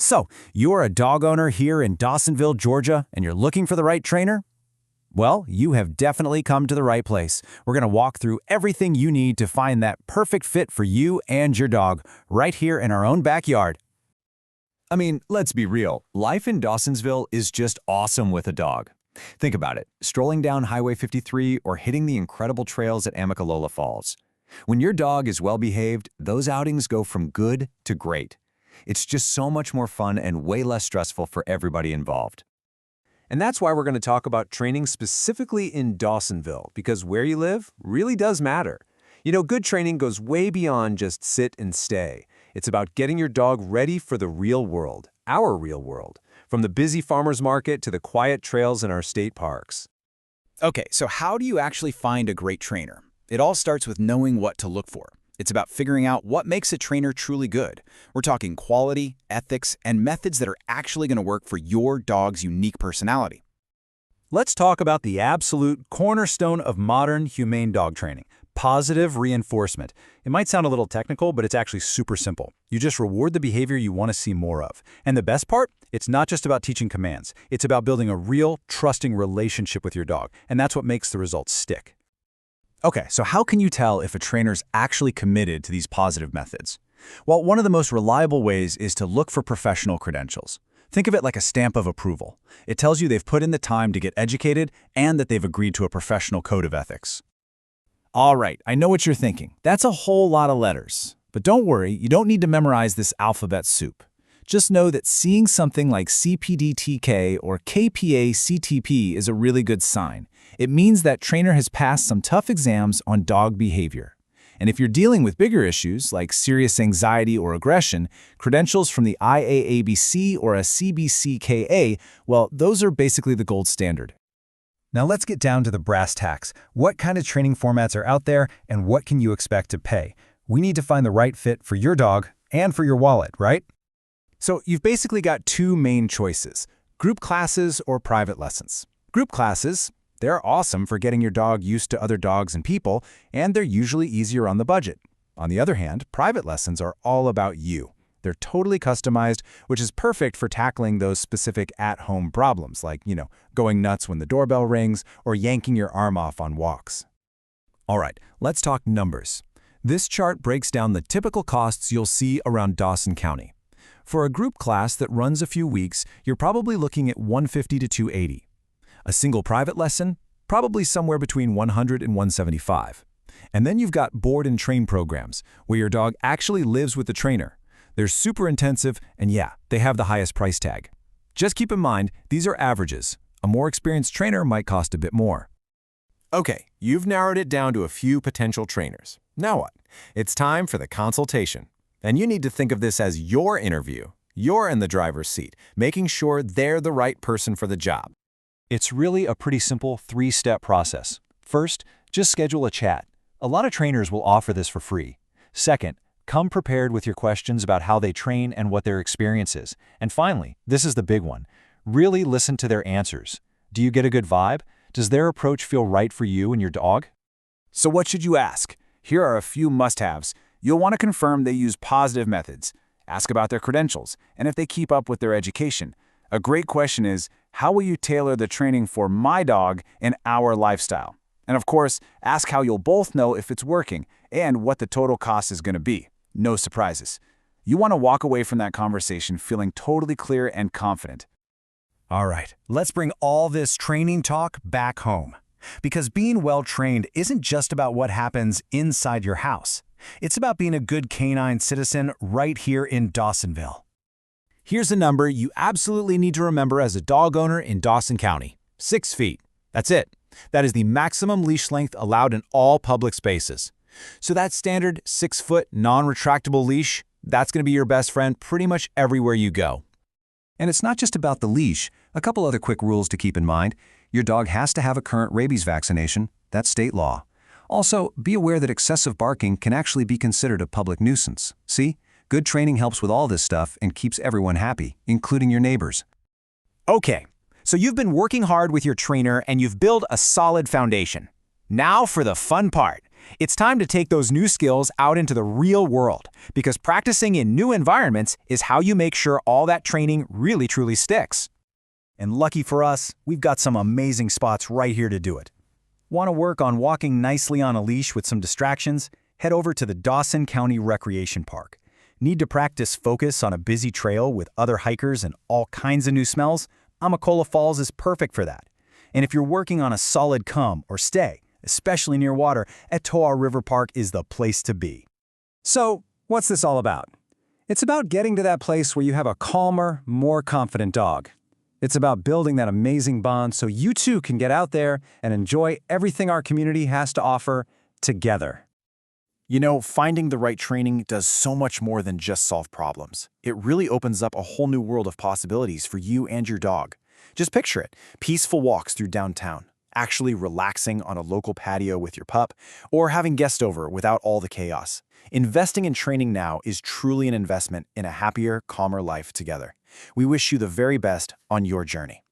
So, you're a dog owner here in Dawsonville, Georgia, and you're looking for the right trainer? Well, you have definitely come to the right place. We're going to walk through everything you need to find that perfect fit for you and your dog right here in our own backyard. I mean, let's be real. Life in Dawsonville is just awesome with a dog. Think about it, strolling down Highway 53 or hitting the incredible trails at Amicalola Falls. When your dog is well-behaved, those outings go from good to great. It's just so much more fun and way less stressful for everybody involved. And that's why we're going to talk about training specifically in Dawsonville, because where you live really does matter. You know, good training goes way beyond just sit and stay. It's about getting your dog ready for the real world, our real world, from the busy farmer's market to the quiet trails in our state parks. Okay, so how do you actually find a great trainer? It all starts with knowing what to look for. It's about figuring out what makes a trainer truly good. We're talking quality, ethics, and methods that are actually going to work for your dog's unique personality. Let's talk about the absolute cornerstone of modern humane dog training, positive reinforcement. It might sound a little technical, but it's actually super simple. You just reward the behavior you want to see more of. And the best part? It's not just about teaching commands. It's about building a real, trusting relationship with your dog, and that's what makes the results stick. Okay, so how can you tell if a trainer's actually committed to these positive methods? Well, one of the most reliable ways is to look for professional credentials. Think of it like a stamp of approval. It tells you they've put in the time to get educated and that they've agreed to a professional code of ethics. All right, I know what you're thinking. That's a whole lot of letters. But don't worry, you don't need to memorize this alphabet soup. Just know that seeing something like CPD-TK or KPA-CTP is a really good sign. It means that trainer has passed some tough exams on dog behavior. And if you're dealing with bigger issues like serious anxiety or aggression, credentials from the IAABC or a CBCKA, well, those are basically the gold standard. Now let's get down to the brass tacks. What kind of training formats are out there and what can you expect to pay? We need to find the right fit for your dog and for your wallet, right? So you've basically got two main choices, group classes or private lessons. Group classes, they're awesome for getting your dog used to other dogs and people, and they're usually easier on the budget. On the other hand, private lessons are all about you. They're totally customized, which is perfect for tackling those specific at-home problems like, going nuts when the doorbell rings or yanking your arm off on walks. All right, let's talk numbers. This chart breaks down the typical costs you'll see around Dawson County. For a group class that runs a few weeks, you're probably looking at $150 to $280. A single private lesson, probably somewhere between $100 and $175. And then you've got board and train programs, where your dog actually lives with the trainer. They're super intensive, and yeah, they have the highest price tag. Just keep in mind, these are averages. A more experienced trainer might cost a bit more. Okay, you've narrowed it down to a few potential trainers. Now what? It's time for the consultation. And you need to think of this as your interview. You're in the driver's seat, making sure they're the right person for the job. It's really a pretty simple three-step process. First, just schedule a chat. A lot of trainers will offer this for free. Second, come prepared with your questions about how they train and what their experience is. And finally, this is the big one. Really listen to their answers. Do you get a good vibe? Does their approach feel right for you and your dog? So what should you ask? Here are a few must-haves. You'll want to confirm they use positive methods. Ask about their credentials and if they keep up with their education. A great question is, how will you tailor the training for my dog and our lifestyle? And of course, ask how you'll both know if it's working and what the total cost is going to be. No surprises. You want to walk away from that conversation feeling totally clear and confident. All right, let's bring all this training talk back home. Because being well-trained isn't just about what happens inside your house. It's about being a good canine citizen right here in Dawsonville. Here's a number you absolutely need to remember as a dog owner in Dawson County. 6 feet. That's it. That is the maximum leash length allowed in all public spaces. So that standard 6-foot non-retractable leash, that's going to be your best friend pretty much everywhere you go. And it's not just about the leash. A couple other quick rules to keep in mind. Your dog has to have a current rabies vaccination. That's state law. Also, be aware that excessive barking can actually be considered a public nuisance. See? Good training helps with all this stuff and keeps everyone happy, including your neighbors. Okay, so you've been working hard with your trainer and you've built a solid foundation. Now for the fun part. It's time to take those new skills out into the real world, because practicing in new environments is how you make sure all that training really truly sticks. And lucky for us, we've got some amazing spots right here to do it. Want to work on walking nicely on a leash with some distractions? Head over to the Dawson County Recreation Park. Need to practice focus on a busy trail with other hikers and all kinds of new smells? Amicalola Falls is perfect for that. And if you're working on a solid come or stay, especially near water, Etowah River Park is the place to be. So, what's this all about? It's about getting to that place where you have a calmer, more confident dog. It's about building that amazing bond so you too can get out there and enjoy everything our community has to offer together. You know, finding the right training does so much more than just solve problems. It really opens up a whole new world of possibilities for you and your dog. Just picture it, peaceful walks through downtown, actually relaxing on a local patio with your pup, or having guests over without all the chaos. Investing in training now is truly an investment in a happier, calmer life together. We wish you the very best on your journey.